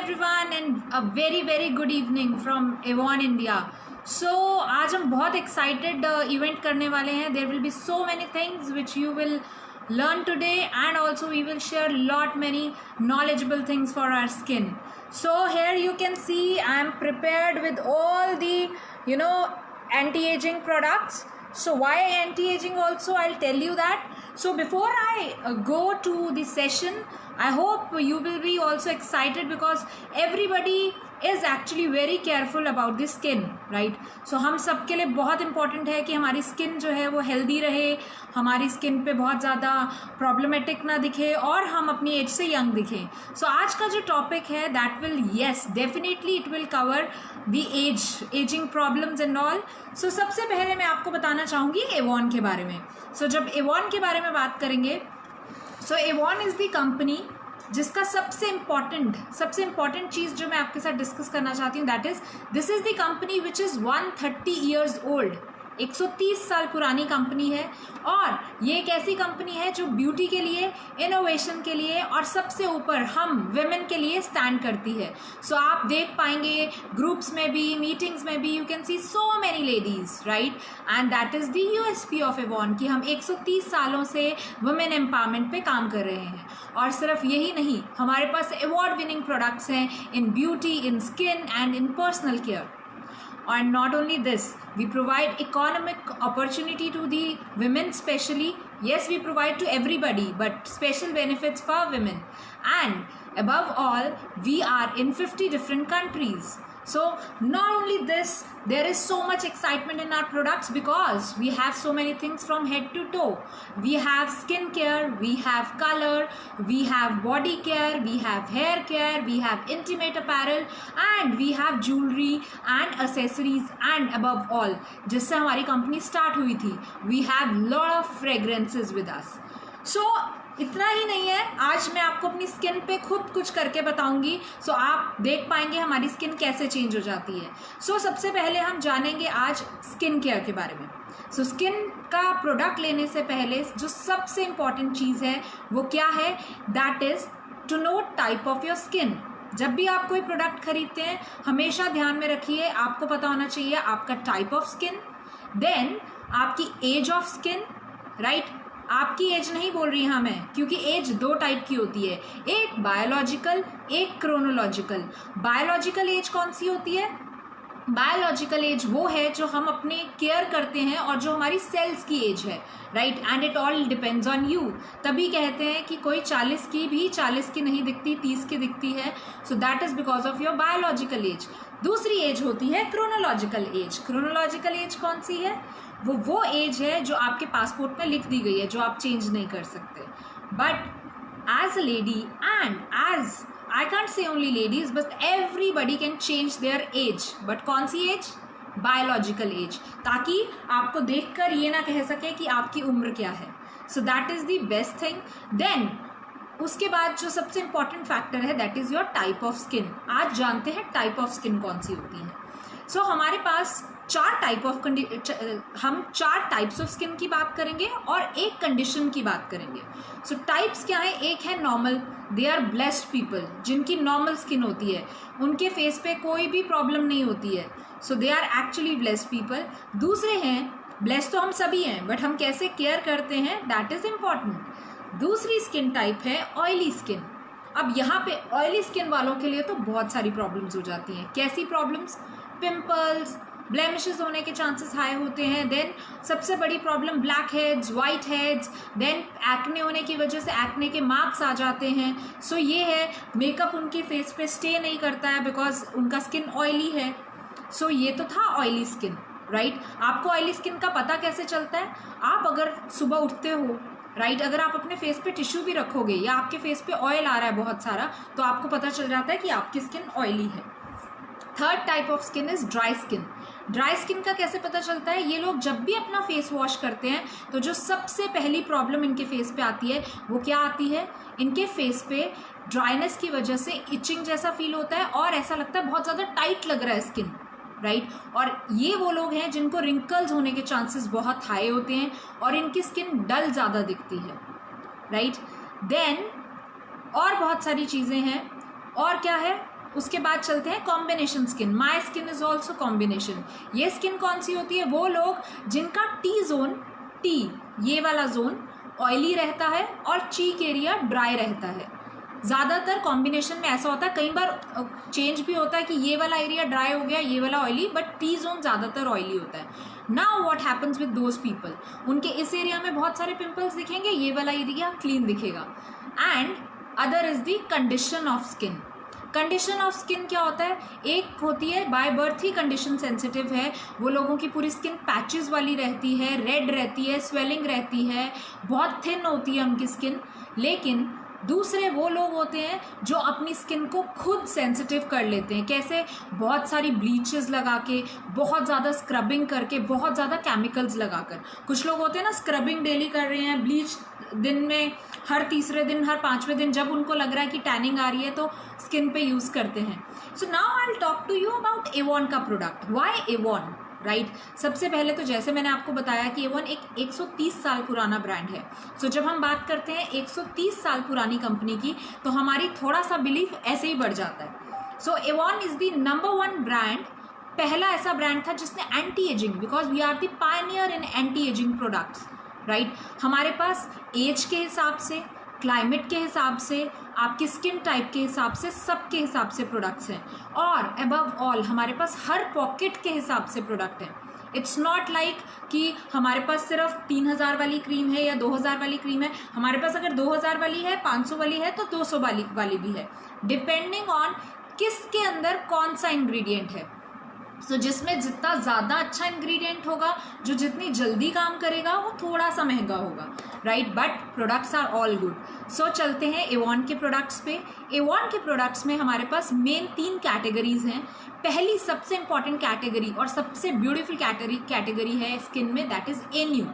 everyone and a very good evening from Avon India. So आज हम बहुत excited event करने वाले हैं. There will be so many things which you will learn today, and also we will share lot many knowledgeable things for our skin. So here you can see I am prepared with all the anti-aging products. So why anti-aging also, I'll tell you that. So before I go to the session, I hope you will be also excited because everybody is actually very careful about the skin, right? So हम सब के लिए बहुत important है कि हमारी skin जो है वो healthy रहे, हमारी skin पे बहुत ज़्यादा problematic ना दिखे और हम अपनी age से young दिखें. So आज का जो topic है that will, yes, definitely it will cover the aging problems and all. So सबसे पहले मैं आपको बताना चाहूँगी Avon के बारे में. So जब Avon के बारे में बात करेंगे, so Avon is the company जिसका सबसे इम्पॉर्टेंट चीज़ जो मैं आपके साथ डिस्कस करना चाहती हूँ, that is this is the company which is 130 years old. 130 साल पुरानी कंपनी है और ये एक ऐसी कंपनी है जो ब्यूटी के लिए, इनोवेशन के लिए और सबसे ऊपर हम विमेन के लिए स्टैंड करती है. सो आप देख पाएंगे ग्रुप्स में भी, मीटिंग्स में भी, you can C so many ladies, right? And that is the USP of Avon कि हम 130 सालों से वुमेन एम्पावरमेंट पे काम कर रहे हैं. और सिर्फ यही नहीं, हमारे पास अवार्ड विनिंग प्रोडक्ट्स हैं in beauty, in skin and in personal care. And not only this, we provide economic opportunity to the women specially. Yes, we provide to everybody, but special benefits for women. And above all, we are in 50 different countries. So not only this, there is so much excitement in our products because we have so many things from head to toe. We have skin care, we have color, we have body care, we have hair care, we have intimate apparel, and we have jewelry and accessories. And above all, जिससे हमारी company start हुई थी, we have lot of fragrances with us. So इतना ही नहीं है, आज मैं आपको अपनी स्किन पे खुद कुछ करके बताऊंगी. सो आप देख पाएंगे हमारी स्किन कैसे चेंज हो जाती है. सो सबसे पहले हम जानेंगे आज स्किन केयर के बारे में. सो स्किन का प्रोडक्ट लेने से पहले जो सबसे इम्पॉर्टेंट चीज़ है वो क्या है, that is to know type of your skin. जब भी आप कोई प्रोडक्ट खरीदते हैं, हमेशा ध्यान में रखिए आपको पता होना चाहिए आपका टाइप ऑफ स्किन, देन आपकी एज ऑफ स्किन, राइट? आपकी एज नहीं बोल रही हाँ मैं, क्योंकि एज दो टाइप की होती है, एक बायोलॉजिकल, एक क्रोनोलॉजिकल. बायोलॉजिकल एज कौन सी होती है? बायोलॉजिकल एज वो है जो हम अपने केयर करते हैं और जो हमारी सेल्स की एज है, right? And it all depends on you. तभी कहते हैं कि कोई 40 की भी 40 की नहीं दिखती, 30 की दिखती है. So that is because of your biological age. दूसरी एज होती है क्रोनोलॉजिकल एज. क्रोनोलॉजिकल एज कौन सी है? वो एज है जो आपके पासपोर्ट में लिख दी गई है, जो आप चेंज नहीं कर सकते. But as a lady and as I can't say only ladies, but everybody can change their age. But कौन सी एज? बायोलॉजिकल एज, ताकि आपको देखकर ये ना कह सके कि आपकी उम्र क्या है. So that is the best thing. Then उसके बाद जो सबसे इम्पॉर्टेंट फैक्टर है that is your type of skin. आज जानते हैं टाइप ऑफ स्किन कौन सी होती है. सो हमारे पास हम चार टाइप्स ऑफ स्किन की बात करेंगे और एक कंडीशन की बात करेंगे. सो टाइप्स क्या है? एक है normal, they are blessed people, जिनकी नॉर्मल स्किन होती है, उनके फेस पे कोई भी प्रॉब्लम नहीं होती है. So they are actually blessed people. दूसरे हैं, ब्लेस्ड तो हम सभी हैं, बट हम कैसे केयर करते हैं दैट इज़ इम्पॉर्टेंट. दूसरी स्किन टाइप है ऑयली स्किन. अब यहाँ पे ऑयली स्किन वालों के लिए तो बहुत सारी प्रॉब्लम्स हो जाती हैं. कैसी प्रॉब्लम्स? पिम्पल्स, ब्लेमिशेस होने के चांसेस हाई होते हैं. देन सबसे बड़ी problem blackheads, whiteheads, then acne होने की वजह से एक्ने के मार्क्स आ जाते हैं. सो ये है, मेकअप उनके फेस पे स्टे नहीं करता है बिकॉज उनका स्किन ऑयली है. सो ये तो था ऑयली स्किन, राइट? आपको ऑयली स्किन का पता कैसे चलता है? आप अगर सुबह उठते हो, राइट, अगर आप अपने फेस पे टिश्यू भी रखोगे या आपके फेस पे ऑयल आ रहा है बहुत सारा, तो आपको पता चल जाता है कि आपकी स्किन ऑयली है. Third type of skin is dry skin. Dry skin का कैसे पता चलता है? ये लोग जब भी अपना फेस वॉश करते हैं तो जो सबसे पहली प्रॉब्लम इनके फेस पे आती है वो क्या आती है? इनके फेस पे ड्राइनेस की वजह से इचिंग जैसा फील होता है और ऐसा लगता है बहुत ज़्यादा टाइट लग रहा है स्किन, राइट? और ये वो लोग हैं जिनको रिंकल्स होने के चांसेस बहुत हाई होते हैं और इनकी स्किन डल ज़्यादा दिखती है, राइट? देन और बहुत सारी चीज़ें हैं. और क्या है? उसके बाद चलते हैं combination skin. My skin is also combination. ये स्किन कौन सी होती है? वो लोग जिनका टी जोन, टी ये वाला जोन ऑयली रहता है और चीक एरिया ड्राई रहता है। ज़्यादातर कॉम्बिनेशन में ऐसा होता है, कई बार चेंज भी होता है कि ये वाला एरिया ड्राई हो गया, ये वाला ऑयली, बट टी जोन ज़्यादातर ऑयली होता है। Now what happens with those people, उनके इस एरिया में बहुत सारे पिंपल्स दिखेंगे, ये वाला एरिया क्लीन दिखेगा। And other is the condition of skin. Condition of skin क्या होता है? एक होती है by birth he condition sensitive है, वो लोगों की पूरी स्किन पैचेस वाली रहती है, रेड रहती है, स्वेलिंग रहती है, बहुत थिन होती है उनकी स्किन। लेकिन दूसरे वो लोग होते हैं जो अपनी स्किन को खुद सेंसिटिव कर लेते हैं। कैसे? बहुत सारी ब्लीचेस लगा के, बहुत ज़्यादा स्क्रबिंग करके, बहुत ज़्यादा केमिकल्स लगाकर। कुछ लोग होते हैं ना स्क्रबिंग डेली कर रहे हैं, ब्लीच दिन में हर तीसरे दिन, हर पांचवें दिन जब उनको लग रहा है कि टैनिंग आ रही है तो स्किन पे यूज़ करते हैं। So now I will talk to you about Avon का प्रोडक्ट। Why Avon? राइट, सबसे पहले तो जैसे मैंने आपको बताया कि एवॉन एक 130 साल पुराना ब्रांड है। सो जब हम बात करते हैं 130 साल पुरानी कंपनी की, तो हमारी थोड़ा सा बिलीफ ऐसे ही बढ़ जाता है। So Avon is the number 1 brand, पहला ऐसा ब्रांड था जिसने anti ageing, because we are the pioneer in anti ageing products, right. हमारे पास एज के हिसाब से, क्लाइमेट के हिसाब से, आपके स्किन टाइप के हिसाब से, सबके हिसाब से प्रोडक्ट्स हैं। और अबव ऑल हमारे पास हर पॉकेट के हिसाब से प्रोडक्ट हैं। इट्स नॉट लाइक कि हमारे पास सिर्फ 3000 वाली क्रीम है या 2000 वाली क्रीम है। हमारे पास अगर 2000 वाली है, 500 वाली है, तो 200 वाली भी है, डिपेंडिंग ऑन किसके अंदर कौन सा इंग्रेडिएंट है। सो जिसमें जितना ज़्यादा अच्छा इंग्रेडिएंट होगा, जो जितनी जल्दी काम करेगा, वो थोड़ा सा महंगा होगा, right, but products are all good. So चलते हैं एवॉन के प्रोडक्ट्स पे। एवॉन के प्रोडक्ट्स में हमारे पास मेन 3 कैटेगरीज हैं। पहली सबसे इंपॉर्टेंट कैटेगरी और सबसे ब्यूटीफुल कैटेगरी है स्किन में, दैट इज़ एन्यू,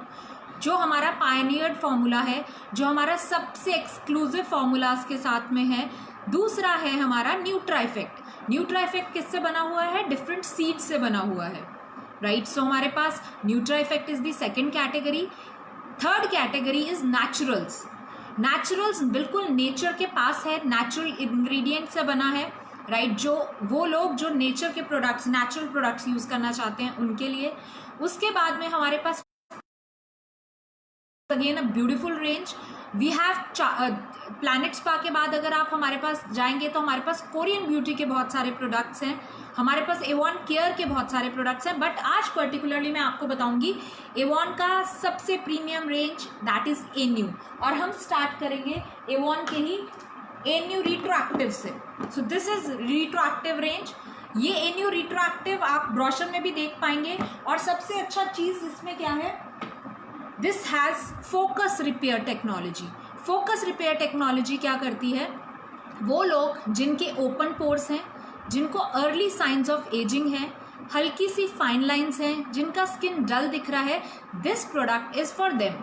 जो हमारा पायनियर्ड फॉर्मूला है, जो हमारा सबसे एक्सक्लूसिव फॉर्मूलाज के साथ में है। दूसरा है हमारा न्यूट्राइफेक्ट। न्यूट्राइफेक्ट किससे बना हुआ है? डिफरेंट सीड्स से बना हुआ है, राइट। सो हमारे पास Nutraeffects is the second category. Third category is naturals. Naturals बिल्कुल नेचर के पास है, नेचुरल इंग्रेडिएंट से बना है, राइट। जो वो लोग जो नेचर के प्रोडक्ट्स, नेचुरल प्रोडक्ट्स यूज करना चाहते हैं उनके लिए। उसके बाद में हमारे पास again a beautiful range. We have Planet Spa के बाद अगर आप हमारे पास जाएंगे तो हमारे पास कोरियन ब्यूटी के बहुत सारे प्रोडक्ट्स हैं, हमारे पास एवॉन केयर के बहुत सारे प्रोडक्ट्स हैं। बट आज पर्टिकुलरली मैं आपको बताऊंगी एवॉन का सबसे premium range, that is any. और हम स्टार्ट करेंगे एवॉन के ही एन्यू रिट्रोएक्टिव से। So this is retroactive range. ये एन्यू रिट्रोएक्टिव आप ब्रोशर में भी देख पाएंगे। और सबसे अच्छा चीज़ इसमें क्या है? This has focus repair technology. Focus repair technology क्या करती है? वो लोग जिनके ओपन पोर्स हैं, जिनको अर्ली साइंस ऑफ एजिंग है, हल्की सी फाइन लाइंस हैं, जिनका स्किन डल दिख रहा है, this product is for them,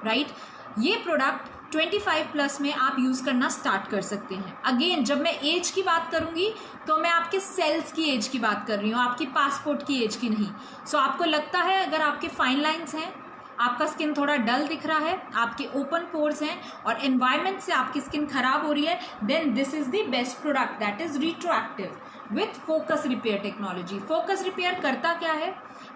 right. ये प्रोडक्ट 25+ में आप यूज़ करना स्टार्ट कर सकते हैं। अगेन जब मैं एज की बात करूँगी तो मैं आपके सेल्स की एज की बात कर रही हूँ, आपकी पासपोर्ट की एज की नहीं। सो आपको लगता है अगर आपके फाइन लाइंस हैं, आपका स्किन थोड़ा डल दिख रहा है, आपके ओपन पोर्स हैं और एनवायरनमेंट से आपकी स्किन खराब हो रही है, then this is the best product, that is retroactive with focus repair technology. Focus repair करता क्या है?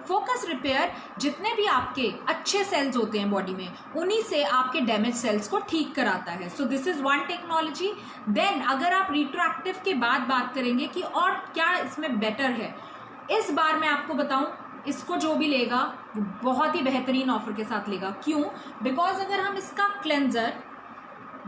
फोकस रिपेयर जितने भी आपके अच्छे सेल्स होते हैं बॉडी में, उन्हीं से आपके डैमेज सेल्स को ठीक कराता है। So this is one technology. Then अगर आप रिट्रोएक्टिव के बाद बात करेंगे कि और क्या इसमें बेटर है, इस बार मैं आपको बताऊं, इसको जो भी लेगा वो बहुत ही बेहतरीन ऑफर के साथ लेगा। क्यों? बिकॉज अगर हम इसका क्लेंजर,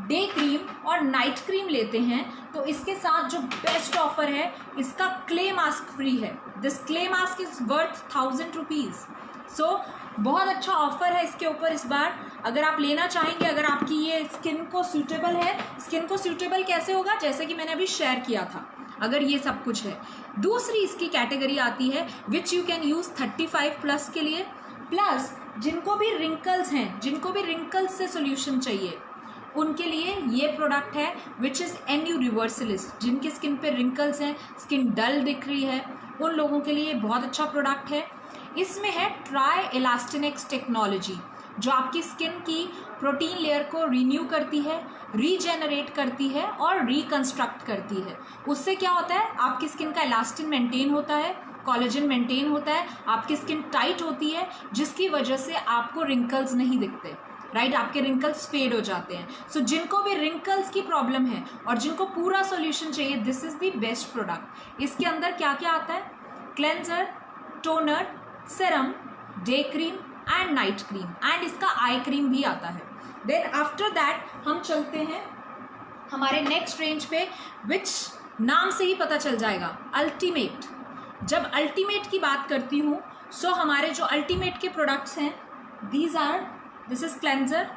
डे क्रीम और नाइट क्रीम लेते हैं तो इसके साथ जो बेस्ट ऑफर है, इसका क्ले मास्क फ्री है। This clay mask is worth 1000 rupees. सो बहुत अच्छा ऑफर है इसके ऊपर इस बार। अगर आप लेना चाहेंगे, अगर आपकी ये स्किन को सूटेबल है, स्किन को सूटेबल कैसे होगा? जैसे कि मैंने अभी शेयर किया था, अगर ये सब कुछ है। दूसरी इसकी कैटेगरी आती है विच यू कैन यूज़ 35+ के लिए, प्लस जिनको भी रिंकल्स हैं, जिनको भी रिंकल्स से सोल्यूशन चाहिए, उनके लिए ये प्रोडक्ट है विच इज़ एन्यू रिवर्सलिस्ट। जिनके स्किन पे रिंकल्स हैं, स्किन डल दिख रही है, उन लोगों के लिए बहुत अच्छा प्रोडक्ट है। इसमें है ट्राई इलास्टिनेक्स टेक्नोलॉजी। जो आपकी स्किन की प्रोटीन लेयर को रिन्यू करती है, रीजेनरेट करती है और रिकंस्ट्रक्ट करती है। उससे क्या होता है, आपकी स्किन का इलास्टिन मेंटेन होता है, कोलेजन मेंटेन होता है, आपकी स्किन टाइट होती है, जिसकी वजह से आपको रिंकल्स नहीं दिखते, राइट, आपके रिंकल्स फेड हो जाते हैं। सो जिनको भी रिंकल्स की प्रॉब्लम है और जिनको पूरा सॉल्यूशन चाहिए, this is the best product. इसके अंदर क्या क्या आता है, cleanser, toner, serum, day cream and night cream, and इसका आई क्रीम भी आता है। देन आफ्टर दैट हम चलते हैं हमारे नेक्स्ट रेंज पे, विच नाम से ही पता चल जाएगा, अल्टीमेट। जब अल्टीमेट की बात करती हूँ, सो हमारे जो अल्टीमेट के प्रोडक्ट्स हैं, this is cleanser,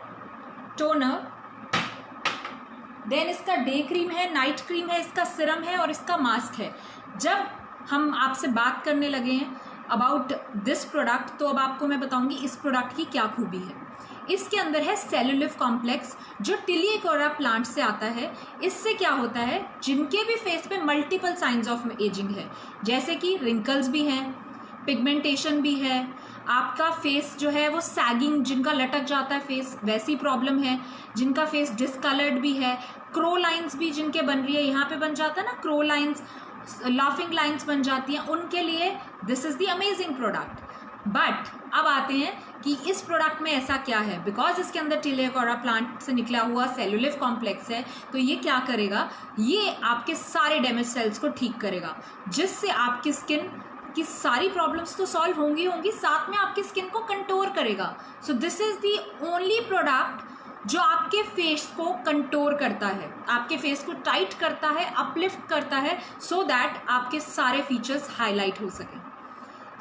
toner, then इसका डे क्रीम है, नाइट क्रीम है, इसका सिरम है और इसका मास्क है। जब हम आपसे बात करने लगे हैं अबाउट दिस प्रोडक्ट, तो अब आपको मैं बताऊंगी इस प्रोडक्ट की क्या खूबी है। इसके अंदर है सेलुलिफ कॉम्प्लेक्स, जो टिलिएकोरा प्लांट से आता है। इससे क्या होता है, जिनके भी फेस पे मल्टीपल साइंस ऑफ एजिंग है, जैसे कि रिंकल्स भी हैं, पिगमेंटेशन भी है, आपका फेस जो है वो सैगिंग, जिनका लटक जाता है फेस, वैसी प्रॉब्लम है, जिनका फेस डिसकलर्ड भी है, क्रो लाइन्स भी जिनके बन रही है, यहाँ पे बन जाता है ना क्रो लाइन्स, लाफिंग लाइन्स बन जाती हैं, उनके लिए this is the amazing product. But अब आते हैं कि इस प्रोडक्ट में ऐसा क्या है, बिकॉज इसके अंदर टिलिएकोरा प्लांट से निकला हुआ सेलुलिफ कॉम्प्लेक्स है, तो ये क्या करेगा, ये आपके सारे डैमेज सेल्स को ठीक करेगा, जिससे आपकी स्किन की सारी प्रॉब्लम्स तो सॉल्व होंगी, साथ में आपकी स्किन को कंटोर करेगा। सो this is the only product जो आपके फेस को कंटोर करता है, आपके फेस को टाइट करता है, अपलिफ्ट करता है, सो दैट आपके सारे फीचर्स हाईलाइट हो सकें।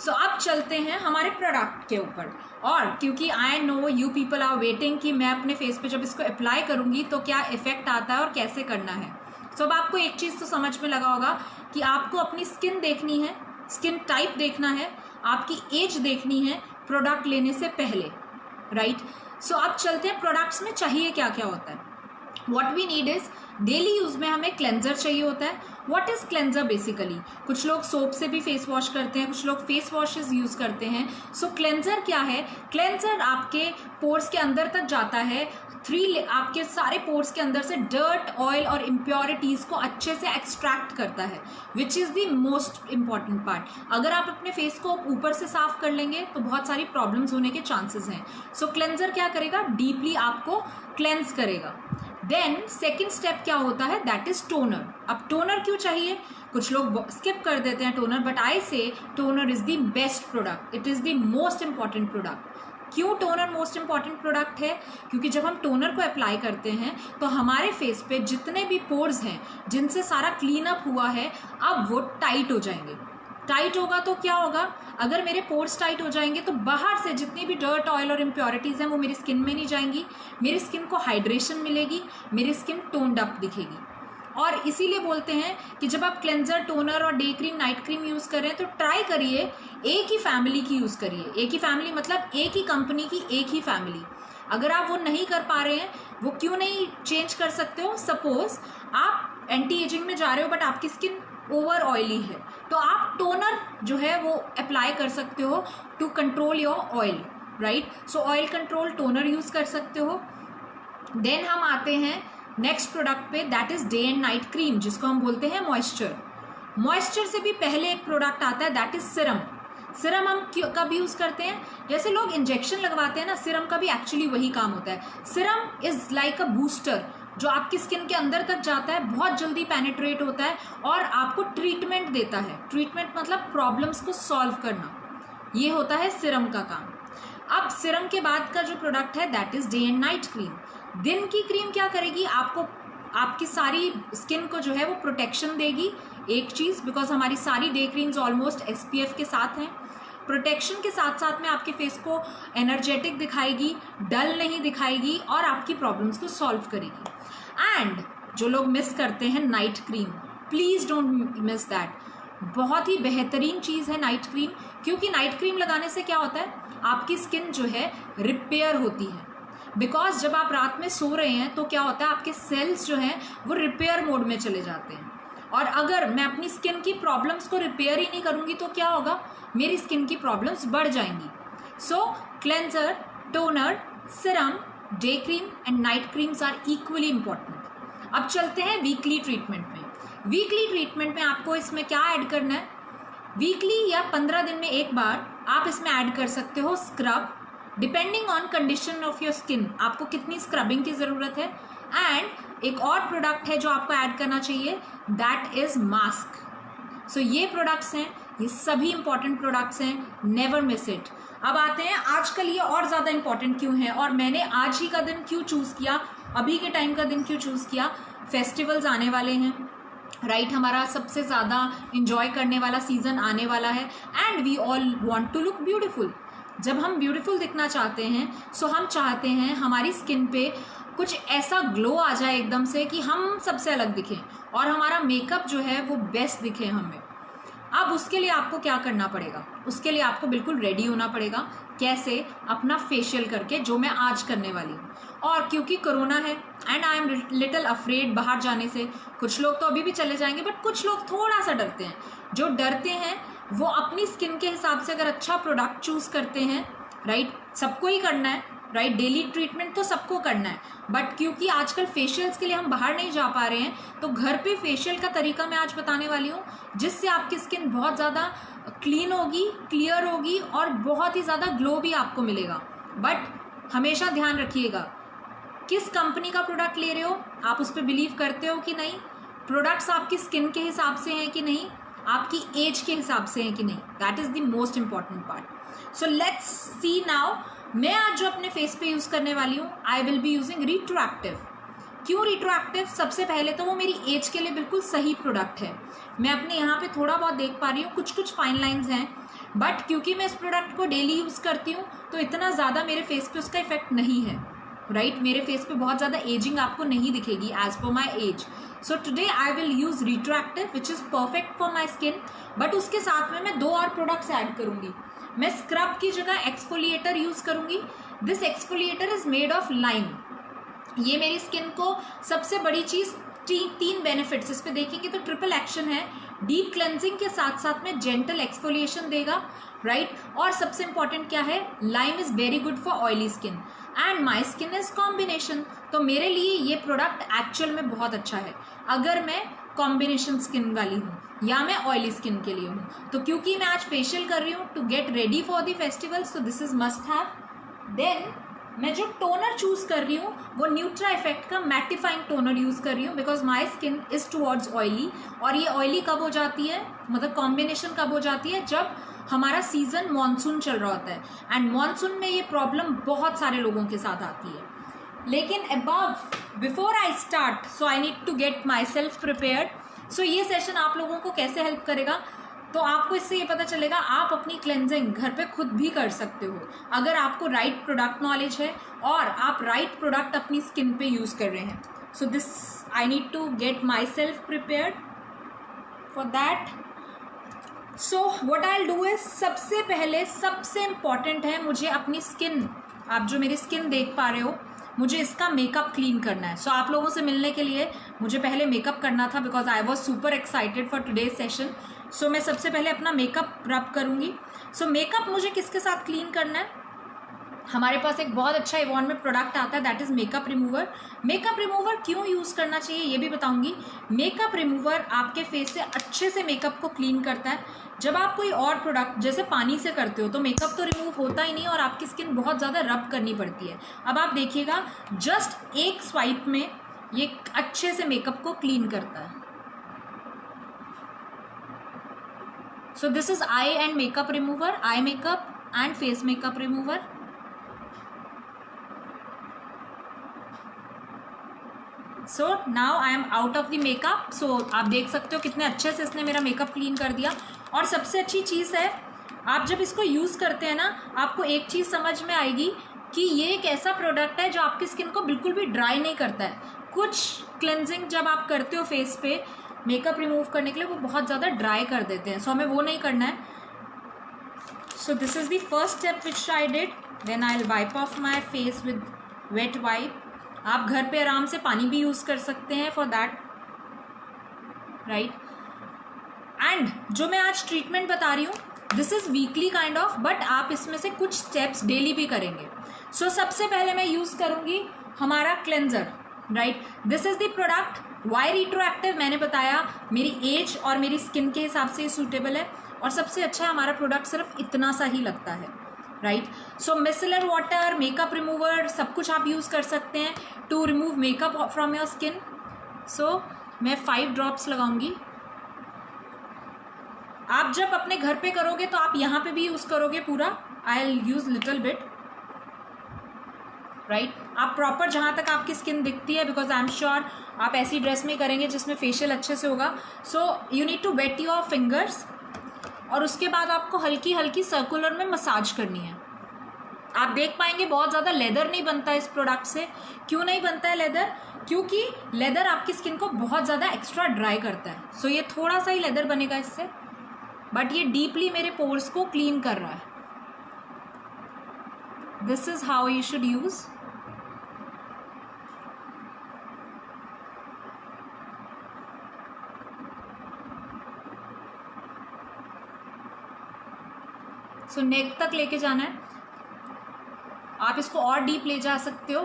सो अब चलते हैं हमारे प्रोडक्ट के ऊपर, और क्योंकि I know you people are waiting कि मैं अपने फेस पे जब इसको अप्लाई करूंगी तो क्या इफेक्ट आता है और कैसे करना है। सो अब आपको एक चीज़ तो समझ में लगा होगा कि आपको अपनी स्किन देखनी है, स्किन टाइप देखना है, आपकी एज देखनी है प्रोडक्ट लेने से पहले, राइट। सो अब चलते हैं प्रोडक्ट्स में चाहिए क्या क्या होता है। What we need is, daily use में हमें क्लेंजर चाहिए होता है। व्हाट इज क्लेंजर बेसिकली, कुछ लोग सोप से भी फेस वॉश करते हैं, कुछ लोग फेस वॉशेस यूज करते हैं। सो क्लेंजर क्या है, क्लेंजर आपके पोर्स के अंदर तक जाता है, आपके सारे पोर्स के अंदर से डर्ट, ऑयल और इम्प्योरिटीज को अच्छे से एक्सट्रैक्ट करता है, which is the most important part. अगर आप अपने फेस को ऊपर से साफ कर लेंगे तो बहुत सारी प्रॉब्लम्स होने के चांसेस हैं। सो क्लेंजर क्या करेगा, डीपली आपको क्लेंस करेगा। देन सेकेंड स्टेप क्या होता है, दैट इज टोनर। अब टोनर क्यों चाहिए, कुछ लोग स्किप कर देते हैं टोनर, बट आई से toner is the best product, it is the most important product. क्यों टोनर मोस्ट इंपॉर्टेंट प्रोडक्ट है, क्योंकि जब हम टोनर को अप्लाई करते हैं तो हमारे फेस पे जितने भी पोर्स हैं जिनसे सारा क्लीन अप हुआ है, अब वो टाइट हो जाएंगे। टाइट होगा तो क्या होगा, अगर मेरे पोर्स टाइट हो जाएंगे तो बाहर से जितनी भी डर्ट, ऑयल और इम्प्योरिटीज़ हैं वो मेरी स्किन में नहीं जाएंगी, मेरी स्किन को हाइड्रेशन मिलेगी, मेरी स्किन टोन्ड अप दिखेगी। और इसीलिए बोलते हैं कि जब आप क्लेंजर, टोनर और day cream, night cream use कर रहे हैं तो ट्राई करिए एक ही फैमिली की यूज़ करिए। एक ही फैमिली मतलब एक ही कंपनी की एक ही फैमिली। अगर आप वो नहीं कर पा रहे हैं, वो क्यों नहीं चेंज कर सकते हो। सपोज आप एंटी एजिंग में जा रहे हो बट आपकी स्किन ओवर ऑयली है, तो आप टोनर जो है वो अप्लाई कर सकते हो to control your oil, right. So oil control toner use कर सकते हो। देन हम आते हैं नेक्स्ट प्रोडक्ट पे, that is day and night cream, जिसको हम बोलते हैं मॉइस्चर। मॉइस्चर से भी पहले एक प्रोडक्ट आता है, दैट इज सिरम। सिरम हम कब यूज़ करते हैं, जैसे लोग इंजेक्शन लगवाते हैं ना, सिरम का भी एक्चुअली वही काम होता है। Serum is like a booster जो आपकी स्किन के अंदर तक जाता है, बहुत जल्दी पेनिट्रेट होता है और आपको ट्रीटमेंट देता है। ट्रीटमेंट मतलब प्रॉब्लम्स को सॉल्व करना, ये होता है सिरम का काम। अब सिरम के बाद का जो प्रोडक्ट है that is day and night cream. दिन की क्रीम क्या करेगी, आपको आपकी सारी स्किन को जो है वो प्रोटेक्शन देगी, एक चीज़, बिकॉज हमारी सारी डे क्रीम्स ऑलमोस्ट SPF के साथ हैं। प्रोटेक्शन के साथ साथ में आपके फेस को एनर्जेटिक दिखाएगी, डल नहीं दिखाएगी और आपकी प्रॉब्लम्स को सॉल्व करेगी। एंड जो लोग मिस करते हैं night cream, please don't miss that. बहुत ही बेहतरीन चीज़ है नाइट क्रीम, क्योंकि नाइट क्रीम लगाने से क्या होता है, आपकी स्किन जो है रिपेयर होती है। बिकॉज जब आप रात में सो रहे हैं तो क्या होता है, आपके सेल्स जो हैं वो रिपेयर मोड में चले जाते हैं। और अगर मैं अपनी स्किन की प्रॉब्लम्स को रिपेयर ही नहीं करूँगी तो क्या होगा, मेरी स्किन की प्रॉब्लम्स बढ़ जाएंगी। So cleanser, toner, serum, day cream and night creams are equally important. अब चलते हैं वीकली ट्रीटमेंट में। वीकली ट्रीटमेंट में आपको इसमें क्या ऐड करना है, वीकली या 15 दिन में एक बार आप इसमें ऐड कर सकते हो scrub, depending on condition of your skin, आपको कितनी स्क्रबिंग की ज़रूरत है। एंड एक और प्रोडक्ट है जो आपको ऐड करना चाहिए, दैट इज़ मास्क। सो ये प्रोडक्ट्स हैं, ये सभी इंपॉर्टेंट प्रोडक्ट्स हैं, नेवर मिस इट। अब आते हैं आजकल ये और ज़्यादा इंपॉर्टेंट क्यों है और मैंने आज ही का दिन क्यों चूज़ किया, अभी के टाइम का दिन क्यों चूज़ किया। फेस्टिवल्स आने वाले हैं, राइट, हमारा सबसे ज़्यादा इंजॉय करने वाला सीज़न आने वाला है and we all want to look beautiful. जब हम ब्यूटीफुल दिखना चाहते हैं सो हम चाहते हैं हमारी स्किन पे कुछ ऐसा ग्लो आ जाए एकदम से कि हम सबसे अलग दिखें और हमारा मेकअप जो है वो बेस्ट दिखे हमें। अब उसके लिए आपको क्या करना पड़ेगा, उसके लिए आपको बिल्कुल रेडी होना पड़ेगा। कैसे? अपना फेशियल करके, जो मैं आज करने वाली हूँ। और क्योंकि कोरोना है and I am little afraid बाहर जाने से, कुछ लोग तो अभी भी चले जाएंगे बट कुछ लोग थोड़ा सा डरते हैं। जो डरते हैं वो अपनी स्किन के हिसाब से अगर अच्छा प्रोडक्ट चूज़ करते हैं, राइट, सबको ही करना है, राइट, डेली ट्रीटमेंट तो सबको करना है, बट क्योंकि आजकल फेशियल्स के लिए हम बाहर नहीं जा पा रहे हैं तो घर पे फेशियल का तरीका मैं आज बताने वाली हूँ, जिससे आपकी स्किन बहुत ज़्यादा क्लीन होगी, क्लियर होगी और बहुत ही ज़्यादा ग्लो भी आपको मिलेगा। बट हमेशा ध्यान रखिएगा किस कंपनी का प्रोडक्ट ले रहे हो, आप उस पर बिलीव करते हो कि नहीं, प्रोडक्ट्स आपकी स्किन के हिसाब से हैं कि नहीं, आपकी एज के हिसाब से हैं कि नहीं, that is the most important part. So let's see now, मैं आज जो अपने फेस पे यूज़ करने वाली हूँ, आई विल बी यूजिंग रिट्रोएक्टिव। क्यों रिट्रोएक्टिव? सबसे पहले तो वो मेरी एज के लिए बिल्कुल सही प्रोडक्ट है। मैं अपने यहाँ पे थोड़ा बहुत देख पा रही हूँ, कुछ कुछ फाइन लाइंस हैं, बट क्योंकि मैं इस प्रोडक्ट को डेली यूज़ करती हूँ तो इतना ज़्यादा मेरे फेस पे उसका इफेक्ट नहीं है, राइट, मेरे फेस पे बहुत ज़्यादा एजिंग आपको नहीं दिखेगी as per my age. So today I will use retroactive which is perfect for my skin, but उसके साथ में मैं 2 और प्रोडक्ट्स ऐड करूँगी। मैं स्क्रब की जगह एक्सफोलिएटर यूज़ करूँगी। This exfoliator is made of lime. ये मेरी स्किन को सबसे बड़ी चीज़, 3 बेनिफिट्स इस पे देखेंगे तो ट्रिपल एक्शन है, डीप क्लेंजिंग के साथ साथ में जेंटल एक्सफोलिएशन देगा, राइट, और सबसे इंपॉर्टेंट क्या है, lime is very good for oily skin and my skin is combination. तो मेरे लिए ये प्रोडक्ट एक्चुअल में बहुत अच्छा है अगर मैं कॉम्बिनेशन स्किन वाली हूँ या मैं ऑयली स्किन के लिए हूँ। तो क्योंकि मैं आज फेशियल कर रही हूँ to get ready for the festivals, तो this is must have. Then मैं जो टोनर चूज़ कर रही हूँ वो न्यूट्रा इफेक्ट का मैटिफाइंग टोनर यूज़ कर रही हूँ, because my skin is towards oily. और ये ऑयली कब हो जाती है, मतलब कॉम्बिनेशन कब हो जाती है, जब हमारा सीज़न मानसून चल रहा होता है एंड मानसून में ये प्रॉब्लम बहुत सारे लोगों के साथ आती है। लेकिन above before I start, so I need to get myself prepared. So ये सेशन आप लोगों को कैसे हेल्प करेगा, तो आपको इससे ये पता चलेगा आप अपनी क्लेंजिंग घर पे खुद भी कर सकते हो अगर आपको राइट प्रोडक्ट नॉलेज है और आप राइट प्रोडक्ट अपनी स्किन पे यूज़ कर रहे हैं। So this I need to get myself prepared for that. So what I will do is, सबसे पहले सबसे इम्पॉर्टेंट है मुझे अपनी स्किन, आप जो मेरी स्किन देख पा रहे हो, मुझे इसका मेकअप क्लीन करना है। सो आप लोगों से मिलने के लिए मुझे पहले मेकअप करना था because I was super excited for today's session. So मैं सबसे पहले अपना मेकअप रब करूँगी। सो मेकअप मुझे किसके साथ क्लीन करना है, हमारे पास एक बहुत अच्छा एवॉन में प्रोडक्ट आता है, that is makeup remover. Makeup remover क्यों यूज़ करना चाहिए ये भी बताऊंगी। मेकअप रिमूवर आपके फेस से अच्छे से मेकअप को क्लीन करता है। जब आप कोई और प्रोडक्ट जैसे पानी से करते हो तो मेकअप तो रिमूव होता ही नहीं और आपकी स्किन बहुत ज़्यादा रब करनी पड़ती है। अब आप देखिएगा जस्ट एक स्वाइप में ये अच्छे से मेकअप को क्लीन करता है। So this is eye and makeup remover, eye makeup and face makeup remover. So now I am out of the makeup. So आप देख सकते हो कितने अच्छे से इसने मेरा मेकअप क्लीन कर दिया। और सबसे अच्छी चीज़ है, आप जब इसको यूज़ करते हैं ना, आपको एक चीज़ समझ में आएगी कि ये एक ऐसा प्रोडक्ट है जो आपकी स्किन को बिल्कुल भी ड्राई नहीं करता है। कुछ क्लेंजिंग जब आप करते हो फेस पे मेकअप रिमूव करने के लिए, वो बहुत ज़्यादा ड्राई कर देते हैं। सो हमें वो नहीं करना है। So this is the first step which I did. Then I will wipe off my face with wet wipe. आप घर पे आराम से पानी भी यूज़ कर सकते हैं फॉर दैट, राइट। एंड जो मैं आज ट्रीटमेंट बता रही हूँ this is weekly kind of, but आप इसमें से कुछ स्टेप्स डेली भी करेंगे। सो सबसे पहले मैं यूज़ करूँगी हमारा cleanser, right. This is the product. Why retroactive, मैंने बताया मेरी एज और मेरी स्किन के हिसाब से सूटेबल है, और सबसे अच्छा हमारा प्रोडक्ट सिर्फ इतना सा ही लगता है, right. So micellar water, makeup remover, सब कुछ आप यूज़ कर सकते हैं to remove makeup from your skin. So मैं 5 ड्रॉप्स लगाऊंगी। आप जब अपने घर पे करोगे तो आप यहाँ पे भी यूज़ करोगे पूरा, आई will use little bit, right. आप प्रॉपर जहाँ तक आपकी स्किन दिखती है, बिकॉज आई एम श्योर आप ऐसी ड्रेस में करेंगे जिसमें फेशियल अच्छे से होगा। So you need to wet your fingers, और उसके बाद आपको हल्की हल्की सर्कुलर में मसाज करनी है। आप देख पाएंगे बहुत ज़्यादा लेदर नहीं बनता इस प्रोडक्ट से। क्यों नहीं बनता है लेदर? क्योंकि लेदर आपकी स्किन को बहुत ज़्यादा एक्स्ट्रा ड्राई करता है। सो ये थोड़ा सा ही लेदर बनेगा इससे, बट ये डीपली मेरे पोर्स को क्लीन कर रहा है। This is how you should use. So neck तक लेके जाना है। आप इसको और डीप ले जा सकते हो।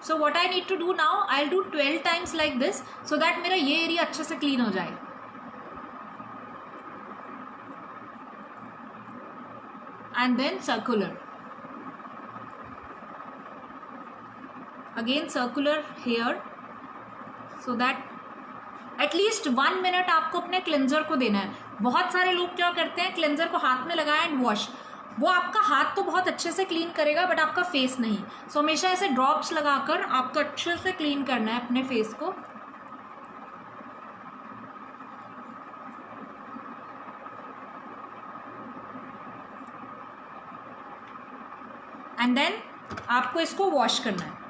So what I need to do now, I will do 12 times like this, so that मेरा ये एरिया अच्छे से क्लीन हो जाए। And then circular, again circular here, so that at least 1 minute आपको अपने क्लेंजर को देना है। बहुत सारे लोग क्या करते हैं, क्लेंजर को हाथ में लगाया एंड वॉश, वो आपका हाथ तो बहुत अच्छे से क्लीन करेगा बट आपका फेस नहीं। सो हमेशा ऐसे ड्रॉप्स लगाकर आपको अच्छे से क्लीन करना है अपने फेस को। एंड देन आपको इसको वॉश करना है।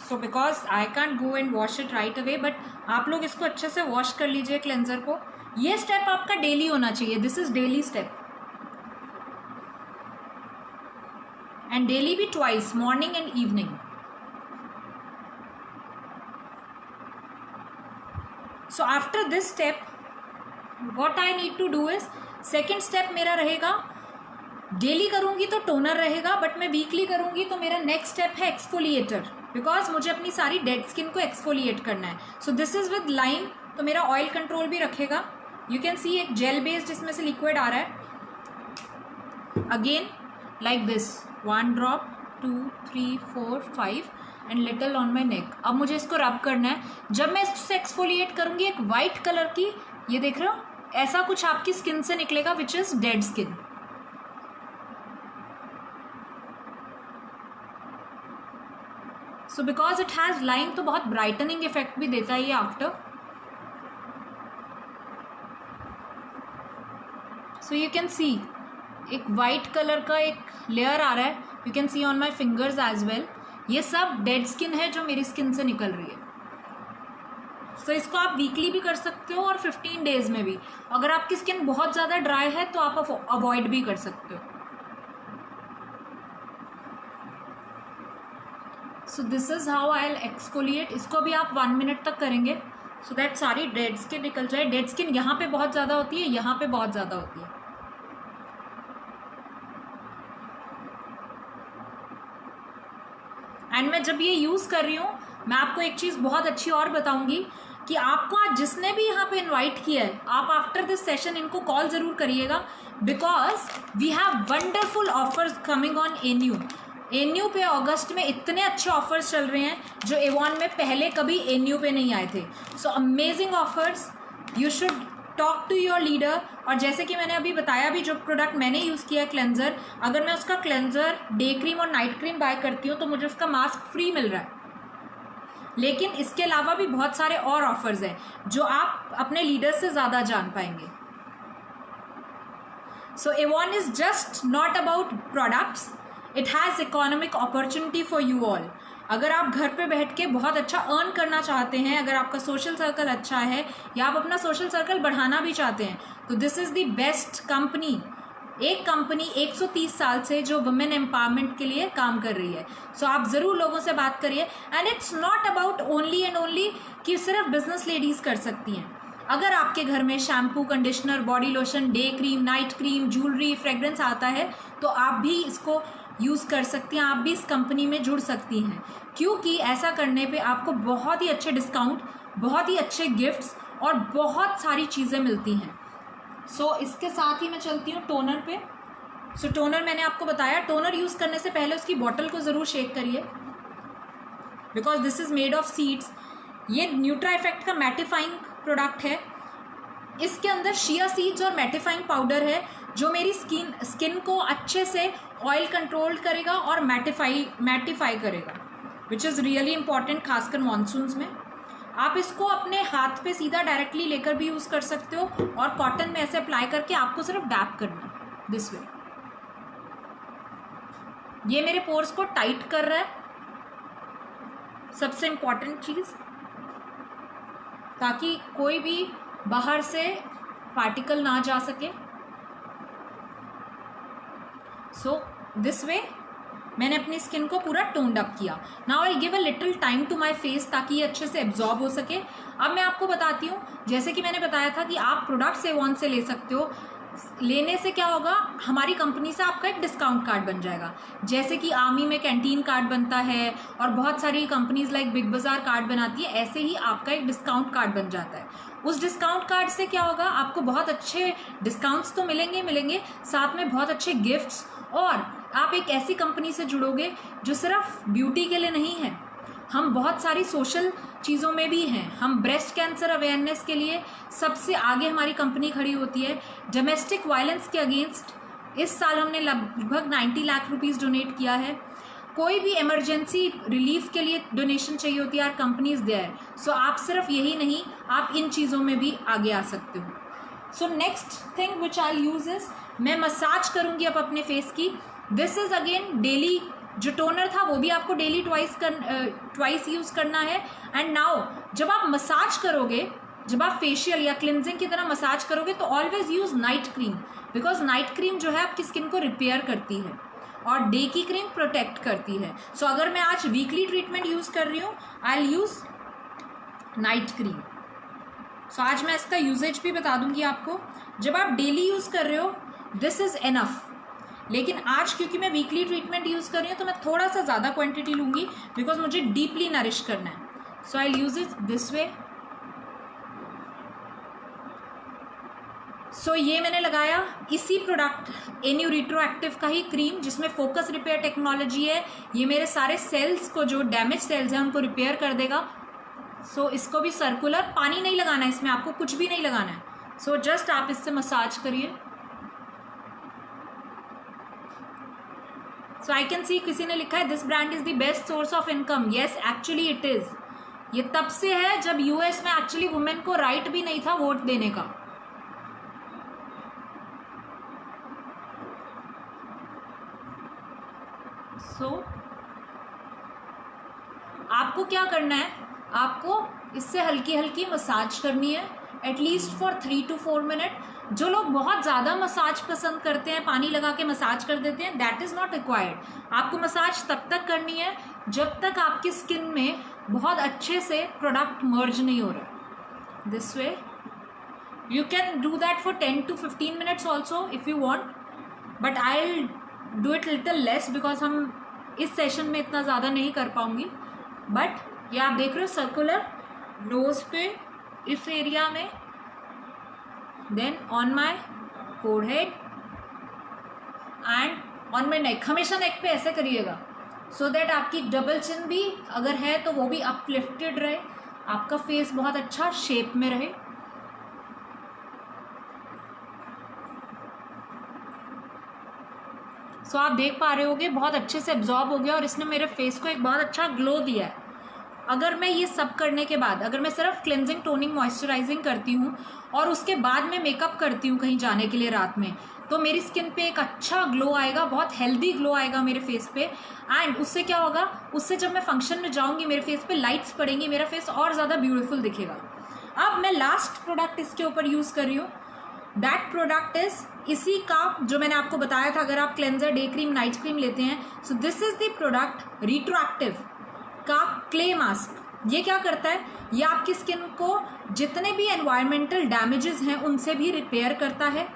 So because I can't go and wash it right away, but आप लोग इसको अच्छे से वॉश कर लीजिए क्लेंजर को। ये स्टेप आपका डेली होना चाहिए, this is daily step, and daily भी twice, morning and evening. So after this step what I need to do is, second step मेरा रहेगा, डेली करूंगी तो टोनर रहेगा, बट मैं वीकली करूंगी तो मेरा नेक्स्ट स्टेप है एक्सफोलिएटर, बिकॉज मुझे अपनी सारी डेड स्किन को एक्सफोलिएट करना है। So this is with lime, तो मेरा ऑयल कंट्रोल भी रखेगा। यू कैन सी एक जेल बेस्ड इसमें से लिक्विड आ रहा है। Again like this, 1 drop, 2, 3, 4, 5 and little on my neck. अब मुझे इसको रब करना है। जब मैं इससे एक्सफोलिएट करूंगी, एक वाइट कलर की, ये देख रहे हो, ऐसा कुछ आपकी स्किन से निकलेगा which is dead skin. So because it has lime, तो बहुत ब्राइटनिंग इफेक्ट भी देता है ये after. So you can see एक वाइट कलर का एक लेयर आ रहा है, you can see on my fingers as well. ये सब डेड स्किन है जो मेरी स्किन से निकल रही है। सो इसको आप वीकली भी कर सकते हो और 15 डेज में भी। अगर आपकी स्किन बहुत ज़्यादा ड्राई है तो आप अवॉइड भी कर सकते हो। सो this is how I will exfoliate. इसको भी आप 1 मिनट तक करेंगे सो दैट सारी डेड स्किन निकल जाए। डेड स्किन यहाँ पे बहुत ज़्यादा होती है, यहाँ पे बहुत ज़्यादा होती है। एंड मैं जब ये यूज़ कर रही हूँ, मैं आपको एक चीज़ बहुत अच्छी और बताऊंगी कि आपको आज जिसने भी यहाँ पे इनवाइट किया है, आप आफ्टर दिस सेशन इनको कॉल ज़रूर करिएगा, because we have wonderful offers coming on एनयू। एनयू पे अगस्त में इतने अच्छे ऑफर्स चल रहे हैं जो एवॉन में पहले कभी एनयू पे नहीं आए थे। So amazing offers, you should talk to your leader. और जैसे कि मैंने अभी बताया भी, जो प्रोडक्ट मैंने यूज़ किया है क्लेंजर, अगर मैं उसका क्लेंजर, डे क्रीम और नाइट क्रीम बाय करती हूँ तो मुझे उसका मास्क फ्री मिल रहा है। लेकिन इसके अलावा भी बहुत सारे और ऑफर्स हैं जो आप अपने लीडर से ज़्यादा जान पाएंगे। So Avon is just not about products, it has economic opportunity for you all. अगर आप घर पे बैठ के बहुत अच्छा अर्न करना चाहते हैं, अगर आपका सोशल सर्कल अच्छा है या आप अपना सोशल सर्कल बढ़ाना भी चाहते हैं, तो this is the best company. एक कंपनी 130 साल से जो वुमेन एम्पावरमेंट के लिए काम कर रही है। सो आप ज़रूर लोगों से बात करिए। And it's not about only and only कि सिर्फ बिजनेस लेडीज़ कर सकती हैं। अगर आपके घर में shampoo, conditioner, body lotion, day cream, night cream, jewellery, fragrance आता है तो आप भी इसको यूज़ कर सकती हैं, आप भी इस कंपनी में जुड़ सकती हैं, क्योंकि ऐसा करने पे आपको बहुत ही अच्छे डिस्काउंट, बहुत ही अच्छे गिफ्ट्स और बहुत सारी चीज़ें मिलती हैं। सो इसके साथ ही मैं चलती हूँ टोनर पे। सो टोनर मैंने आपको बताया, टोनर यूज़ करने से पहले उसकी बॉटल को ज़रूर शेक करिए, because this is made of seeds. ये न्यूट्रा इफेक्ट का मैटिफाइंग प्रोडक्ट है। इसके अंदर शिया सीड्स और मैटिफाइंग पाउडर है जो मेरी स्किन को अच्छे से ऑयल कंट्रोल करेगा और मैटिफाई करेगा, विच इज़ रियली इंपॉर्टेंट, खासकर मॉनसून्स में। आप इसको अपने हाथ पे सीधा डायरेक्टली लेकर भी यूज़ कर सकते हो और कॉटन में ऐसे अप्लाई करके आपको सिर्फ डैप करना है दिस वे। ये मेरे पोर्स को टाइट कर रहा है, सबसे इम्पॉर्टेंट चीज़, ताकि कोई भी बाहर से पार्टिकल ना जा सके। सो दिस वे मैंने अपनी स्किन को पूरा टोन्ड अप किया। Now I give a little time to my face ताकि ये अच्छे से एब्जॉर्ब हो सके। अब मैं आपको बताती हूँ, जैसे कि मैंने बताया था कि आप प्रोडक्ट्स एवॉन से ले सकते हो। लेने से क्या होगा, हमारी कंपनी से आपका एक डिस्काउंट कार्ड बन जाएगा, जैसे कि आर्मी में कैंटीन कार्ड बनता है और बहुत सारी कंपनीज लाइक बिग बाजार कार्ड बनाती है, ऐसे ही आपका एक डिस्काउंट कार्ड बन जाता है। उस डिस्काउंट कार्ड से क्या होगा, आपको बहुत अच्छे डिस्काउंट्स तो मिलेंगे, साथ में बहुत अच्छे गिफ्ट्स, और आप एक ऐसी कंपनी से जुड़ोगे जो सिर्फ ब्यूटी के लिए नहीं है, हम बहुत सारी सोशल चीज़ों में भी हैं। हम ब्रेस्ट कैंसर अवेयरनेस के लिए सबसे आगे हमारी कंपनी खड़ी होती है। डोमेस्टिक वायलेंस के अगेंस्ट इस साल हमने लगभग 90 लाख रुपीस डोनेट किया है। कोई भी इमरजेंसी रिलीफ के लिए डोनेशन चाहिए होती है, आर कंपनी इज देयर। सो आप सिर्फ यही नहीं, आप इन चीज़ों में भी आगे आ सकते हो। So next thing which I use is, मैं मसाज करूँगी अब अपने फेस की। दिस इज अगेन डेली, जो टोनर था वो भी आपको डेली ट्वाइस यूज़ करना है। एंड नाउ जब आप मसाज करोगे, जब आप फेशियल या क्लिनजिंग की तरह मसाज करोगे तो always use night cream, because night cream जो है आपकी स्किन को रिपेयर करती है और डे की क्रीम प्रोटेक्ट करती है। सो अगर मैं आज वीकली ट्रीटमेंट यूज़ कर रही हूँ, I will use night cream. So आज मैं इसका यूजेज भी बता दूंगी आपको। जब आप डेली यूज़ कर रहे हो दिस इज़ इनफ, लेकिन आज क्योंकि मैं वीकली ट्रीटमेंट यूज़ कर रही हूँ तो मैं थोड़ा सा ज़्यादा क्वांटिटी लूँगी, बिकॉज मुझे डीपली नरिश करना है। सो आई यूज़ इट दिस वे। सो ये मैंने लगाया इसी प्रोडक्ट एन्यू रिट्रोएक्टिव का ही क्रीम, जिसमें फोकस रिपेयर टेक्नोलॉजी है। ये मेरे सारे सेल्स को, जो डैमेज सेल्स हैं उनको रिपेयर कर देगा। सो इसको भी सर्कुलर, पानी नहीं लगाना है इसमें, आपको कुछ भी नहीं लगाना है। सो जस्ट आप इससे मसाज करिए। सो आई कैन सी, किसी ने लिखा है this brand is the best source of income. Yes, actually it is. ये तब से है जब यूएस में एक्चुअली वुमेन को राइट भी नहीं था वोट देने का। सो आपको क्या करना है, आपको इससे हल्की हल्की मसाज करनी है, एटलीस्ट फॉर 3 to 4 मिनट। जो लोग बहुत ज़्यादा मसाज पसंद करते हैं, पानी लगा के मसाज कर देते हैं, दैट इज़ नॉट रिक्वायर्ड। आपको मसाज तब तक करनी है जब तक आपकी स्किन में बहुत अच्छे से प्रोडक्ट मर्ज नहीं हो रहा। This way you can do that for 10 to 15 minutes also if you want, but I will do it little less because हम इस सेशन में इतना ज़्यादा नहीं कर पाऊँगी। बट ये आप देख रहे हो सर्कुलर, नोज पे इस एरिया में, then on my forehead and on my neck. हमेशा नेक पे ऐसे करिएगा सो दैट आपकी डबल चिन भी अगर है तो वो भी अपलिफ्टेड रहे, आपका फेस बहुत अच्छा शेप में रहे। सो आप देख पा रहे होगे बहुत अच्छे से एब्जॉर्ब हो गया और इसने मेरे फेस को एक बहुत अच्छा ग्लो दिया है। अगर मैं ये सब करने के बाद, अगर मैं सिर्फ क्लेंजिंग, टोनिंग, मॉइस्चराइजिंग करती हूँ और उसके बाद मैं मेकअप करती हूँ कहीं जाने के लिए रात में, तो मेरी स्किन पे एक अच्छा ग्लो आएगा, बहुत हेल्दी ग्लो आएगा मेरे फेस पे। एंड उससे क्या होगा, उससे जब मैं फंक्शन में जाऊँगी मेरे फेस पे लाइट्स पड़ेंगी, मेरा फेस और ज़्यादा ब्यूटीफुल दिखेगा। अब मैं लास्ट प्रोडक्ट इसके ऊपर यूज़ कर रही हूँ। दैट प्रोडक्ट इज इसी का जो मैंने आपको बताया था, अगर आप cleanser, day cream, night cream लेते हैं, so this is the product retroactive का क्ले मास्क। ये क्या करता है, ये आपकी स्किन को जितने भी एनवायरमेंटल डैमेजेस हैं उनसे भी रिपेयर करता है।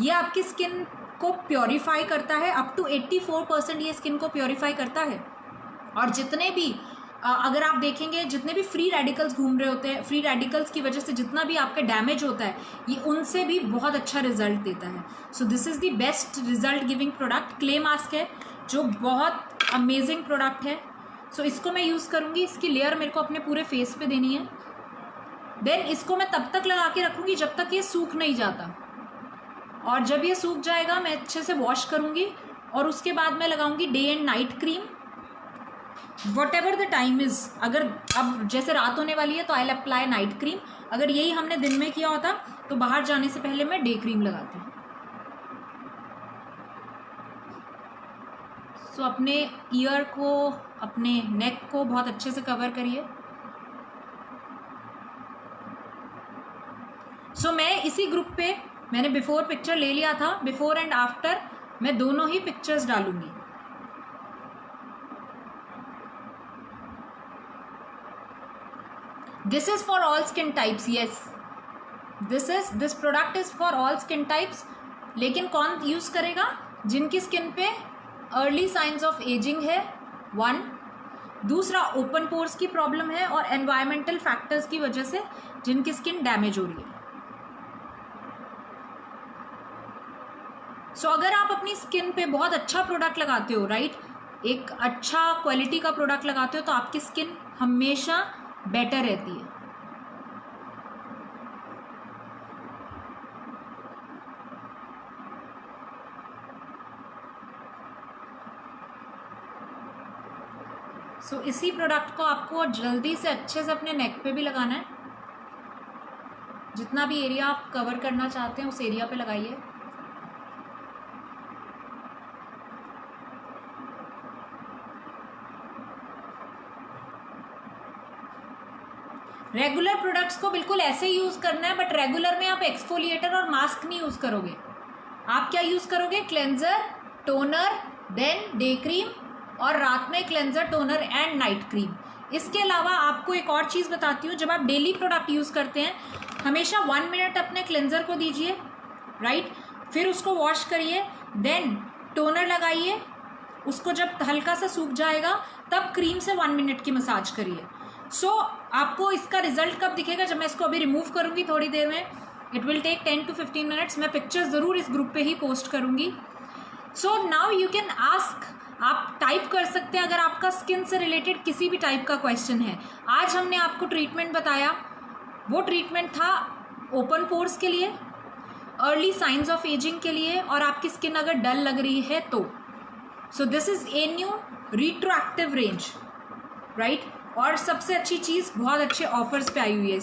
ये आपकी स्किन को प्योरीफाई करता है, अप टू 84% ये स्किन को प्योरीफाई करता है। और जितने भी अगर आप देखेंगे जितने भी फ्री रेडिकल्स घूम रहे होते हैं, फ्री रेडिकल्स की वजह से जितना भी आपका डैमेज होता है ये उनसे भी बहुत अच्छा रिजल्ट देता है। So this is the best result giving product. Clay mask है जो बहुत अमेजिंग प्रोडक्ट है। सो इसको मैं यूज़ करूँगी, इसकी लेयर मेरे को अपने पूरे फेस पे देनी है। देन इसको मैं तब तक लगा के रखूँगी जब तक ये सूख नहीं जाता, और जब ये सूख जाएगा मैं अच्छे से वॉश करूँगी और उसके बाद मैं लगाऊंगी day and night cream, what ever the time is. अगर अब जैसे रात होने वाली है तो आई अप्लाई नाइट क्रीम, अगर यही हमने दिन में किया होता तो बाहर जाने से पहले मैं डे क्रीम लगाती। सो अपने ईयर को, अपने नेक को बहुत अच्छे से कवर करिए। सो मैं इसी ग्रुप पे मैंने बिफोर पिक्चर ले लिया था, बिफोर एंड आफ्टर मैं दोनों ही पिक्चर्स डालूंगी। This is for all skin types, yes this product is for all skin types. लेकिन कौन यूज करेगा, जिनकी स्किन पे अर्ली साइंस ऑफ एजिंग है, वन, दूसरा ओपन पोर्स की प्रॉब्लम है, और एनवायरमेंटल फैक्टर्स की वजह से जिनकी स्किन डैमेज हो रही है। सो अगर आप अपनी स्किन पे बहुत अच्छा प्रोडक्ट लगाते हो, राइट, एक अच्छा क्वालिटी का प्रोडक्ट लगाते हो, तो आपकी स्किन हमेशा बेटर रहती है। सो इसी प्रोडक्ट को आपको जल्दी से अच्छे से अपने नेक पे भी लगाना है। जितना भी एरिया आप कवर करना चाहते हैं उस एरिया पे लगाइए। रेगुलर प्रोडक्ट्स को बिल्कुल ऐसे ही यूज़ करना है, बट रेगुलर में आप एक्सफोलिएटर और मास्क नहीं यूज़ करोगे। आप क्या यूज़ करोगे, cleanser, toner, then day cream, और रात में cleanser, toner and night cream. इसके अलावा आपको एक और चीज़ बताती हूँ, जब आप डेली प्रोडक्ट यूज़ करते हैं हमेशा 1 मिनट अपने क्लेंजर को दीजिए, राइट, फिर उसको वॉश करिए, देन टोनर लगाइए, उसको जब हल्का सा सूख जाएगा तब क्रीम से 1 मिनट की मसाज करिए। सो आपको इसका रिजल्ट कब दिखेगा, जब मैं इसको अभी रिमूव करूँगी थोड़ी देर में, it will take 10 to 15 minutes. मैं पिक्चर्स ज़रूर इस ग्रुप पे ही पोस्ट करूँगी। So now you can ask, आप टाइप कर सकते हैं अगर आपका स्किन से रिलेटेड किसी भी टाइप का क्वेश्चन है। आज हमने आपको ट्रीटमेंट बताया, वो ट्रीटमेंट था ओपन पोर्स के लिए, अर्ली साइंस ऑफ एजिंग के लिए, और आपकी स्किन अगर डल लग रही है तो। So this is Anew retroactive range, right. और सबसे अच्छी चीज़, बहुत अच्छे ऑफर्स पे आई हुई है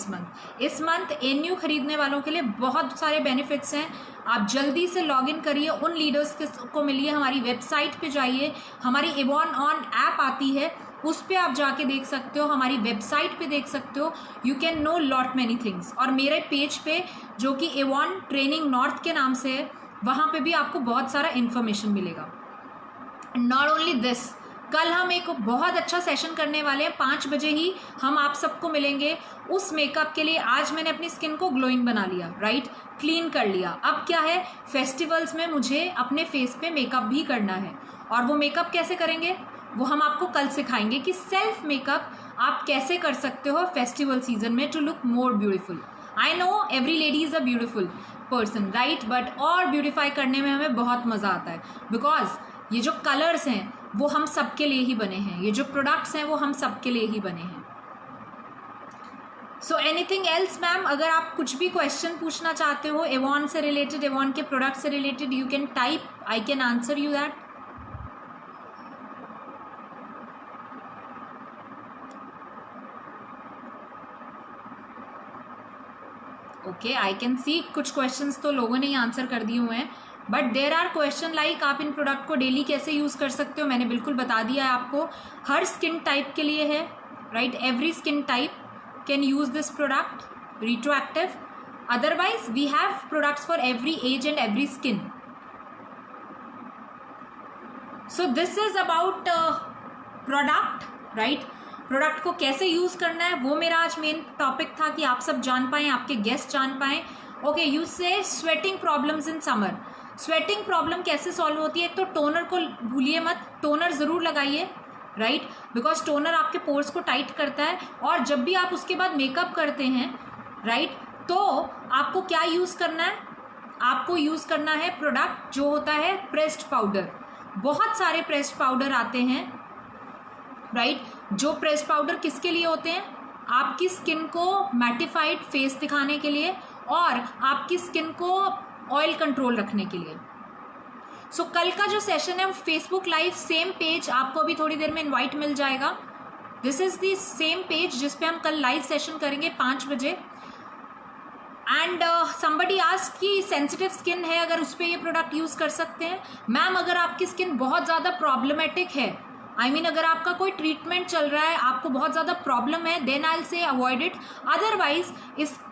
इस मंथ एन्यू खरीदने वालों के लिए बहुत सारे बेनिफिट्स हैं। आप जल्दी से लॉग इन करिए, उन लीडर्स को मिलिए, हमारी वेबसाइट पे जाइए, हमारी एवॉन ऑन ऐप आती है, उस पर आप जाके देख सकते हो, हमारी वेबसाइट पे देख सकते हो, you can know lot many things. और मेरे पेज पे जो कि एवॉन ट्रेनिंग नॉर्थ के नाम से है, वहाँ पे भी आपको बहुत सारा इन्फॉर्मेशन मिलेगा। नॉट ओनली दिस, कल हम एक बहुत अच्छा सेशन करने वाले हैं, 5 बजे ही हम आप सबको मिलेंगे उस मेकअप के लिए। आज मैंने अपनी स्किन को ग्लोइंग बना लिया, राइट, क्लीन कर लिया। अब क्या है, फेस्टिवल्स में मुझे अपने फेस पे मेकअप भी करना है, और वो मेकअप कैसे करेंगे वो हम आपको कल सिखाएंगे कि सेल्फ मेकअप आप कैसे कर सकते हो फेस्टिवल सीजन में to look more beautiful. I know every lady is a beautiful person, right, but और ब्यूटीफाई करने में हमें बहुत मज़ा आता है, बिकॉज ये जो कलर्स हैं वो हम सबके लिए ही बने हैं, ये जो प्रोडक्ट्स हैं वो हम सबके लिए ही बने हैं। सो एनीथिंग एल्स मैम, अगर आप कुछ भी क्वेश्चन पूछना चाहते हो एवॉन से रिलेटेड, एवॉन के प्रोडक्ट से related, you can type, I can answer you that. Okay, I can see कुछ क्वेश्चंस तो लोगों ने ही आंसर कर दिए हुए हैं, but there are question like आप इन प्रोडक्ट को डेली कैसे यूज़ कर सकते हो, मैंने बिल्कुल बता दिया है आपको, हर स्किन टाइप के लिए है, right, every skin type can use this product, retroactive. Otherwise we have products for every age and every skin. So this is about product, right. Product को कैसे यूज़ करना है वो मेरा आज मेन टॉपिक था कि आप सब जान पाएँ, आपके गेस्ट जान पाएँ। ओके, यू से sweating problems in summer. Sweating problem कैसे सॉल्व होती है? एक तो टोनर को भूलिए मत, टोनर ज़रूर लगाइए, राइट, बिकॉज टोनर आपके पोर्स को टाइट करता है। और जब भी आप उसके बाद मेकअप करते हैं, राइट, तो आपको क्या यूज़ करना है? आपको यूज़ करना है प्रोडक्ट जो होता है प्रेस्ड पाउडर। बहुत सारे प्रेस्ड पाउडर आते हैं, राइट, जो प्रेस्ड पाउडर किसके लिए होते हैं? आपकी स्किन को मैटिफाइड फेस दिखाने के लिए और आपकी स्किन को ऑयल कंट्रोल रखने के लिए। सो कल का जो सेशन है वो फेसबुक लाइव सेम पेज, आपको अभी थोड़ी देर में इनवाइट मिल जाएगा। This is the same page जिस पे हम कल लाइव सेशन करेंगे 5 बजे। एंड समबडी आस्क कि सेंसिटिव स्किन है, अगर उस पर ये प्रोडक्ट यूज़ कर सकते हैं? मैम, अगर आपकी स्किन बहुत ज़्यादा प्रॉब्लमेटिक है, अगर आपका कोई ट्रीटमेंट चल रहा है, आपको बहुत ज़्यादा प्रॉब्लम है, then I will say avoid it. Otherwise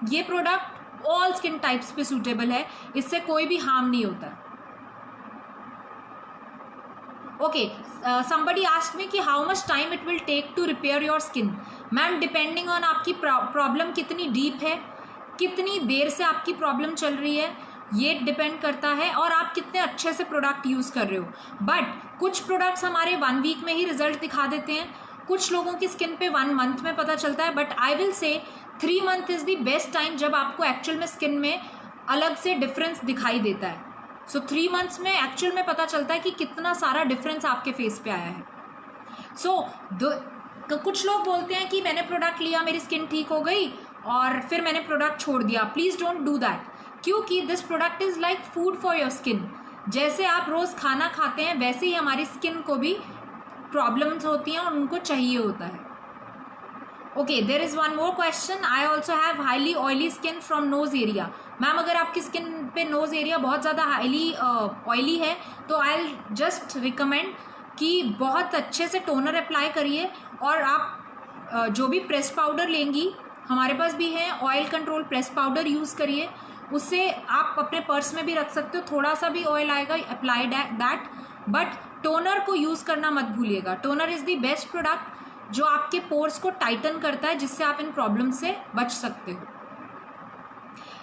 ये प्रोडक्ट ऑल स्किन टाइप्स पे सूटेबल है, इससे कोई भी हार्म नहीं होता है। ओके, somebody asked me कि how much time it will take to repair your skin. Ma'am, depending on आपकी प्रॉब्लम कितनी डीप है, कितनी देर से आपकी प्रॉब्लम चल रही है, ये डिपेंड करता है, और आप कितने अच्छे से प्रोडक्ट यूज़ कर रहे हो। बट कुछ प्रोडक्ट्स हमारे 1 वीक में ही रिजल्ट दिखा देते हैं, कुछ लोगों की स्किन पे 1 मंथ में पता चलता है। बट आई विल से 3 month is the best time जब आपको एक्चुअल में स्किन में अलग से डिफरेंस दिखाई देता है। सो 3 मंथ्स में एक्चुअल में पता चलता है कि कितना सारा डिफरेंस आपके फेस पे आया है। कुछ लोग बोलते हैं कि मैंने प्रोडक्ट लिया, मेरी स्किन ठीक हो गई और फिर मैंने प्रोडक्ट छोड़ दिया। प्लीज़ डोंट डू दैट, क्योंकि this product is like food for your skin. जैसे आप रोज़ खाना खाते हैं वैसे ही हमारी स्किन को भी प्रॉब्लम्स होती हैं और उनको चाहिए होता है। Okay, there is one more question. I also have highly oily skin from knows area. Ma'am, अगर आपकी स्किन पे नोज एरिया बहुत ज़्यादा हाईली ऑयली है तो आई जस्ट रिकमेंड कि बहुत अच्छे से टोनर अप्लाई करिए, और आप जो भी प्रेस पाउडर लेंगी, हमारे पास भी है oil control press powder, use करिए। उससे आप अपने पर्स में भी रख सकते हो, थोड़ा सा भी ऑयल आएगा, अप्लाई दैट। बट टोनर को यूज़ करना मत भूलिएगा। Toner is the best product जो आपके पोर्स को टाइटन करता है, जिससे आप इन प्रॉब्लम से बच सकते हो।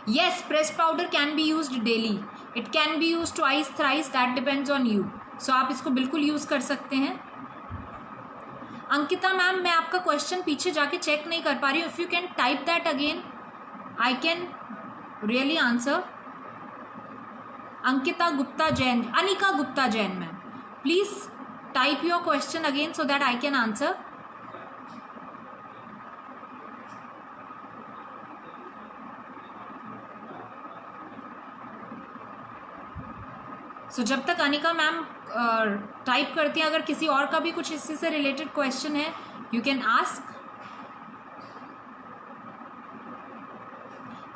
Yes, press powder can be used daily, it can be use twice thrice, that depends on you. So आप इसको बिल्कुल यूज़ कर सकते हैं। अंकिता मैम, मैं आपका क्वेश्चन पीछे जाके चेक नहीं कर पा रही हूँ। If you can type that again, I can really answer. Ankita Gupta Jain, Anika Gupta Jain ma'am, please type your question again so that I can answer. So जब तक अनिका मैम टाइप करती हैं, अगर किसी और का भी कुछ इससे से रिलेटेड क्वेश्चन है, you can ask.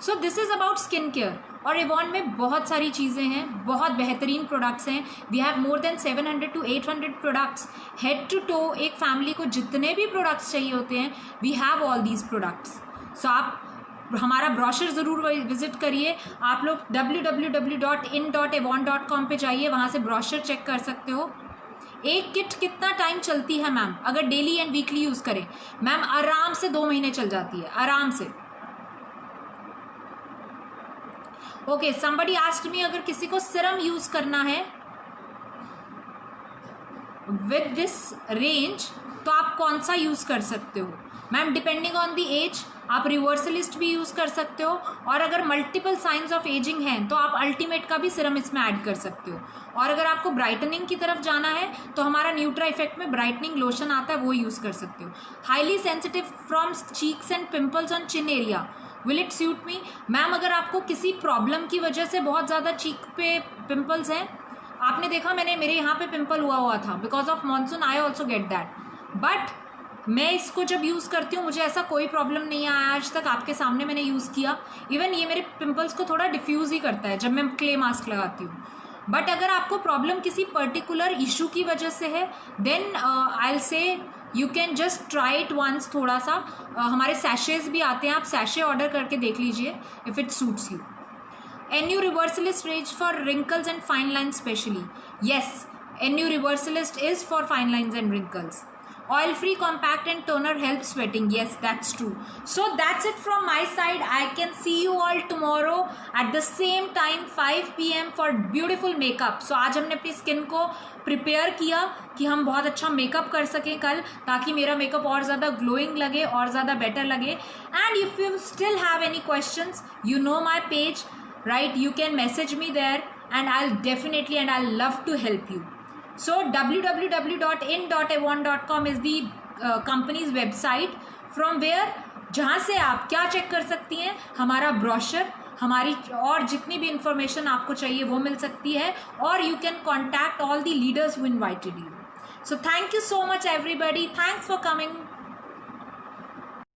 So this is about skin care, और एवॉन में बहुत सारी चीज़ें हैं, बहुत बेहतरीन प्रोडक्ट्स हैं। We have more than 700 to 800 products, head to toe. एक फैमिली को जितने भी प्रोडक्ट्स चाहिए होते हैं, we have all these products. So आप हमारा ब्रोशर ज़रूर विजिट करिए। आप लोग www.in.avon.com पे जाइए, वहाँ से ब्रोशर चेक कर सकते हो। एक किट कितना टाइम चलती है मैम, अगर डेली एंड वीकली यूज़ करें? मैम, आराम से 2 महीने चल जाती है, आराम से। ओके, somebody asked me, अगर किसी को सिरम यूज़ करना है विद दिस रेंज तो आप कौन सा यूज़ कर सकते हो? Ma'am, depending on the age आप रिवर्सलिस्ट भी यूज़ कर सकते हो, और अगर मल्टीपल साइंस ऑफ एजिंग हैं तो आप अल्टीमेट का भी सिरम इसमें ऐड कर सकते हो। और अगर आपको ब्राइटनिंग की तरफ जाना है तो हमारा न्यूट्रा इफेक्ट में ब्राइटनिंग लोशन आता है, वो यूज़ कर सकते हो। Highly sensitive from cheeks and pimples on chin area, will it suit me? Ma'am, अगर आपको किसी प्रॉब्लम की वजह से बहुत ज़्यादा चीक पे पिम्पल्स हैं, आपने देखा मेरे यहाँ पे पिम्पल हुआ था because of monsoon, I also get that, but मैं इसको जब यूज़ करती हूँ मुझे ऐसा कोई प्रॉब्लम नहीं आया आज तक। आपके सामने मैंने यूज़ किया, इवन ये मेरे पिंपल्स को थोड़ा डिफ्यूज़ ही करता है जब मैं क्ले मास्क लगाती हूँ। बट अगर आपको प्रॉब्लम किसी पर्टिकुलर इशू की वजह से है, then I will say you can just try it once. थोड़ा सा हमारे सैशेज भी आते हैं, आप सैशे ऑर्डर करके देख लीजिए if it suits you. NU Reversalist range for wrinkles and fine lines specially? Yes, NU Reversalist is for fine lines and wrinkles. oil free compact and toner help sweating. Yes, that's true. So that's it from my side. I can see you all tomorrow at the same time 5 PM for beautiful makeup. So आज हमने अपनी skin को prepare किया कि हम बहुत अच्छा makeup कर सकें कल, ताकि मेरा मेकअप और ज़्यादा ग्लोइंग लगे और ज़्यादा बेटर लगे. And if you still have any questions, you know my page, right? You can message me there and I'll love to help you. So www.in.avon.com is the company's website from where जहाँ से आप क्या check कर सकती हैं, हमारा brochure, हमारी और जितनी भी इंफॉर्मेशन आपको चाहिए वो मिल सकती है, और you can contact all the leaders who invited you. So thank you so much everybody. Thanks for coming.